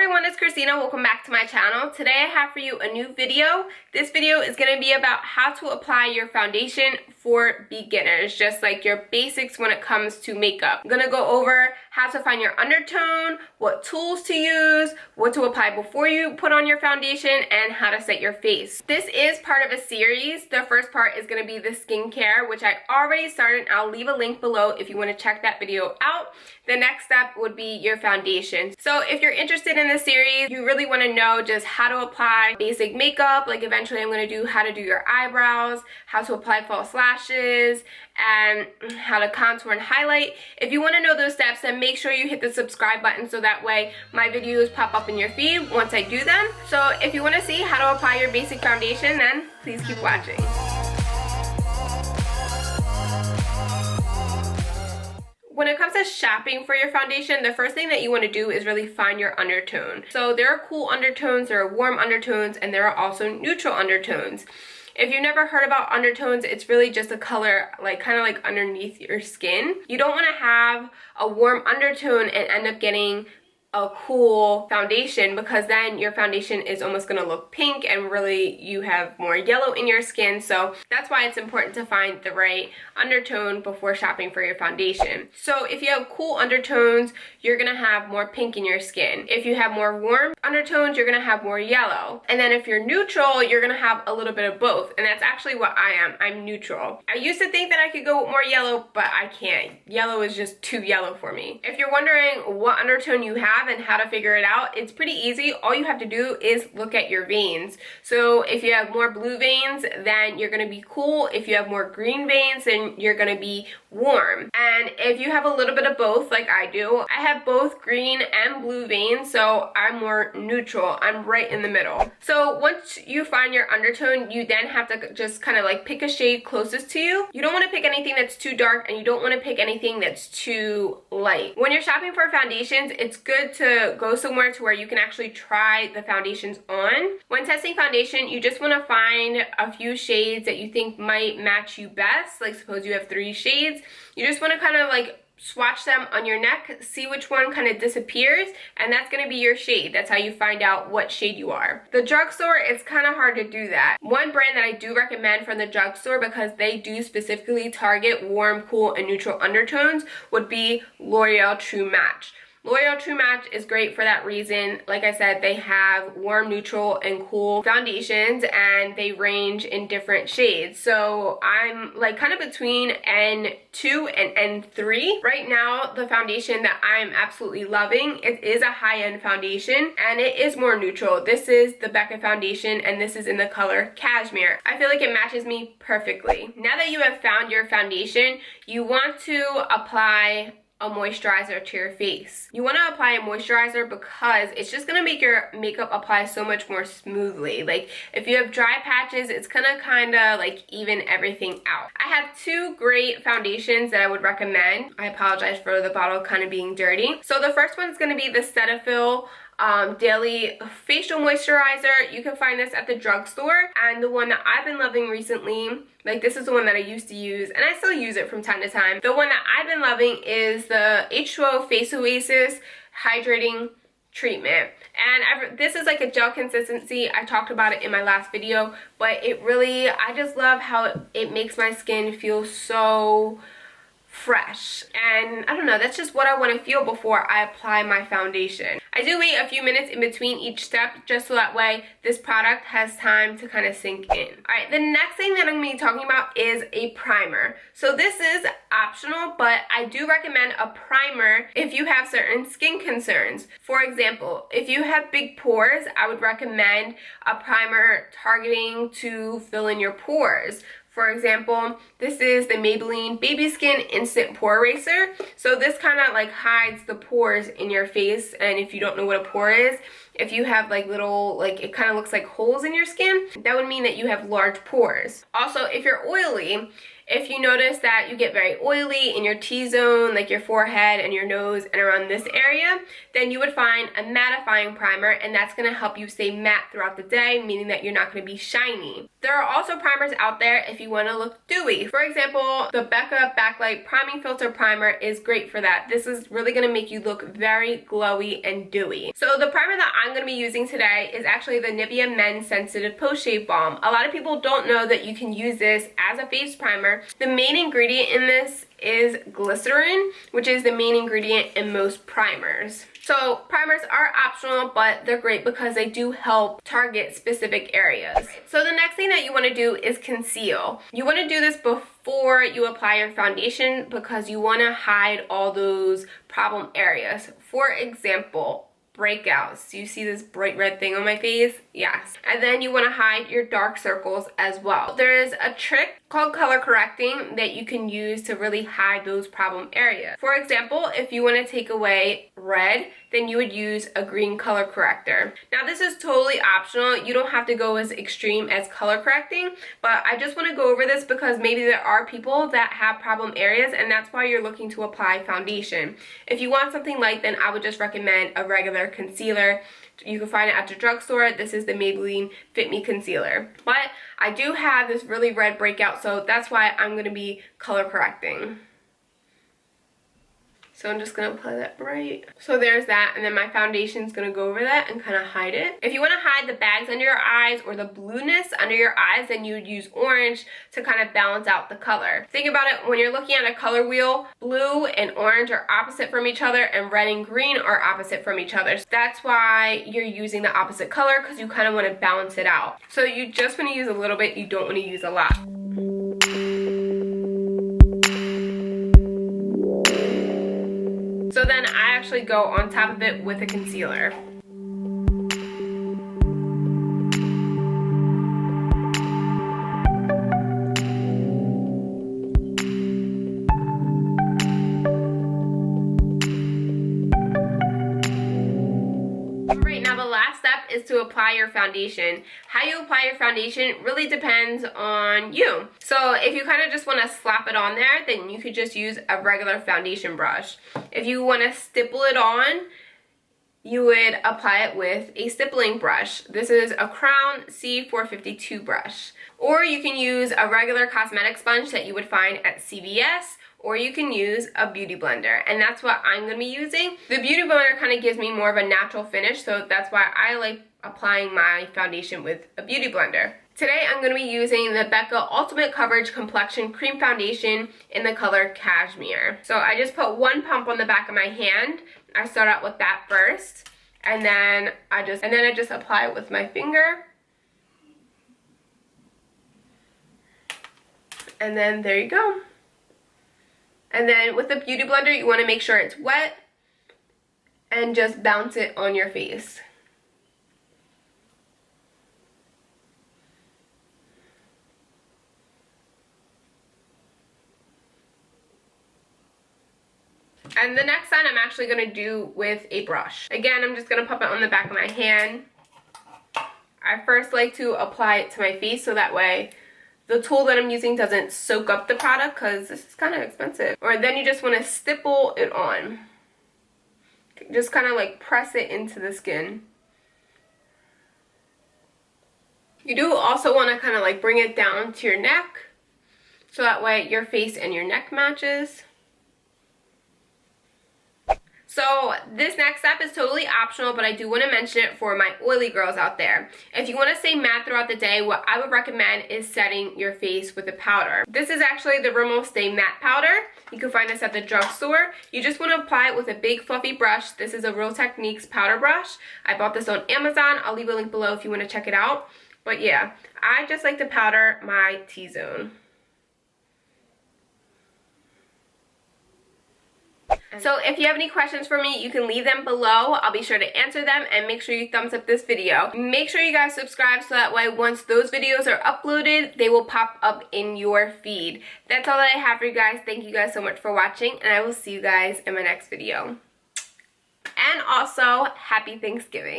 everyone, it's Christina. Welcome back to my channel. Today I have for you a new video. This video is going to be about how to apply your foundation for beginners, just like your basics when it comes to makeup. I'm going to go over how to find your undertone, what tools to use, what to apply before you put on your foundation, and how to set your face. This is part of a series. The first part is going to be the skincare, which I already started. I'll leave a link below if you want to check that video out. The next step would be your foundation. So if you're interested in this series, you really want to know just how to apply basic makeup. Like eventually I'm going to do how to do your eyebrows, how to apply false lashes, and how to contour and highlight. If you want to know those steps, then make sure you hit the subscribe button so that way my videos pop up in your feed once I do them. So if you want to see how to apply your basic foundation, then please keep watching. When it comes to shopping for your foundation, the first thing that you want to do is really find your undertone. So there are cool undertones, there are warm undertones, and there are also neutral undertones. If you've never heard about undertones, it's really just a color like kind of like underneath your skin. You don't want to have a warm undertone and end up getting a cool foundation, because then your foundation is almost going to look pink and really you have more yellow in your skin. So that's why it's important to find the right undertone before shopping for your foundation. So if you have cool undertones, you're going to have more pink in your skin. If you have more warm undertones, you're going to have more yellow. And then if you're neutral, you're going to have a little bit of both. And that's actually what I am. I'm neutral. I used to think that I could go with more yellow, but I can't. Yellow is just too yellow for me. If you're wondering what undertone you have and how to figure it out, it's pretty easy. All you have to do is look at your veins. So if you have more blue veins, then you're going to be cool. If you have more green veins, then you're going to be warm. And if you have a little bit of both, like I do, I have both green and blue veins, so I'm more neutral. I'm right in the middle. So once you find your undertone, you then have to just kind of like pick a shade closest to you. You don't want to pick anything that's too dark, and you don't want to pick anything that's too light. When you're shopping for foundations, it's good to go somewhere to where you can actually try the foundations on. When testing foundation, you just want to find a few shades that you think might match you best. Like suppose you have 3 shades, you just want to kind of like swatch them on your neck, see which one kind of disappears, and that's going to be your shade. That's how you find out what shade you are. The drugstore, it's kind of hard to do that. One brand that I do recommend from the drugstore, because they do specifically target warm, cool, and neutral undertones, would be L'Oreal True Match. L'Oreal True Match is great for that reason. Like I said, they have warm, neutral, and cool foundations, and they range in different shades. So I'm like kind of between N2 and N3. Right now, the foundation that I'm absolutely loving, it is a high-end foundation, and it is more neutral. This is the Becca foundation, and this is in the color Cashmere. I feel like it matches me perfectly. Now that you have found your foundation, you want to apply a moisturizer to your face. You want to apply a moisturizer because it's just going to make your makeup apply so much more smoothly. Like if you have dry patches, it's going to kind of like even everything out. I have 2 great foundations that I would recommend. I apologize for the bottle kind of being dirty. So the first one is going to be the Cetaphil Daily Facial Moisturizer. You can find this at the drugstore, and the one that I've been loving recently, like this is the one that I used to use and I still use it from time to time. The one that I've been loving is the H2O Face Oasis Hydrating Treatment, and this is like a gel consistency. I talked about it in my last video, but it really, I just love how it makes my skin feel so fresh, and I don't know, that's just what I want to feel before I apply my foundation. I do wait a few minutes in between each step, just so that way this product has time to kind of sink in. Alright, the next thing that I'm going to be talking about is a primer. So this is optional, but I do recommend a primer if you have certain skin concerns. For example, if you have big pores, I would recommend a primer targeting to fill in your pores. For example, this is the Maybelline Baby Skin Instant Pore Eraser. So this kind of like hides the pores in your face, and if you don't know what a pore is, if you have like little, like it kind of looks like holes in your skin, that would mean that you have large pores. Also, if you're oily, If you notice that you get very oily in your T-zone, like your forehead and your nose and around this area, then you would find a mattifying primer, and that's going to help you stay matte throughout the day, meaning that you're not going to be shiny. There are also primers out there if you want to look dewy. For example, the Becca Backlight Priming Filter Primer is great for that. This is really going to make you look very glowy and dewy. So the primer that I'm going to be using today is actually the Nivea Men's Sensitive Post Shave Balm. A lot of people don't know that you can use this as a face primer. The main ingredient in this is glycerin, which is the main ingredient in most primers. So primers are optional, but they're great because they do help target specific areas. So the next thing that you want to do is conceal. You want to do this before you apply your foundation because you want to hide all those problem areas. For example, breakouts. Do you see this bright red thing on my face? Yes. And then you want to hide your dark circles as well. There's a trick called color correcting that you can use to really hide those problem areas. For example, if you want to take away red, then you would use a green color corrector. Now this is totally optional. You don't have to go as extreme as color correcting, but I just want to go over this because maybe there are people that have problem areas, and that's why you're looking to apply foundation. If you want something light, then I would just recommend a regular concealer. You can find it at the drugstore. This is the Maybelline Fit Me Concealer. But I do have this really red breakout, so that's why I'm going to be color correcting. So I'm just going to apply that right. So there's that, and then my foundation's going to go over that and kind of hide it. If you want to hide the bags under your eyes or the blueness under your eyes, then you would use orange to kind of balance out the color. Think about it, when you're looking at a color wheel, blue and orange are opposite from each other, and red and green are opposite from each other. So that's why you're using the opposite color, because you kind of want to balance it out. So you just want to use a little bit, you don't want to use a lot. So then I actually go on top of it with a concealer. Alright, now the last step is to apply your foundation. How you apply your foundation really depends on you. So if you kind of just want to slap it on there, then you could just use a regular foundation brush. If you want to stipple it on, you would apply it with a stippling brush. This is a Crown C452 brush. Or you can use a regular cosmetic sponge that you would find at CVS, or you can use a beauty blender, and that's what I'm going to be using. The beauty blender kind of gives me more of a natural finish, so that's why I like applying my foundation with a beauty blender. Today I'm going to be using the Becca Ultimate Coverage Complexion Cream Foundation in the color Cashmere. So I just put one pump on the back of my hand. I start out with that first, and then I just apply it with my finger. And then there you go. And then with the beauty blender, you want to make sure it's wet and just bounce it on your face. And the next side I'm actually going to do with a brush. Again, I'm just going to pop it on the back of my hand. I first like to apply it to my face so that way the tool that I'm using doesn't soak up the product, because this is kind of expensive. Or then you just want to stipple it on. Just kind of like press it into the skin. You do also want to kind of like bring it down to your neck, so that way your face and your neck matches. So this next step is totally optional, but I do want to mention it for my oily girls out there. If you want to stay matte throughout the day, what I would recommend is setting your face with a powder. This is actually the Rimmel Stay Matte Powder. You can find this at the drugstore. You just want to apply it with a big fluffy brush. This is a Real Techniques powder brush. I bought this on Amazon. I'll leave a link below if you want to check it out. But yeah, I just like to powder my T-zone. So if you have any questions for me, you can leave them below. I'll be sure to answer them, and make sure you thumbs up this video. Make sure you guys subscribe so that way once those videos are uploaded, they will pop up in your feed. That's all that I have for you guys. Thank you guys so much for watching, and I will see you guys in my next video. And also, happy Thanksgiving.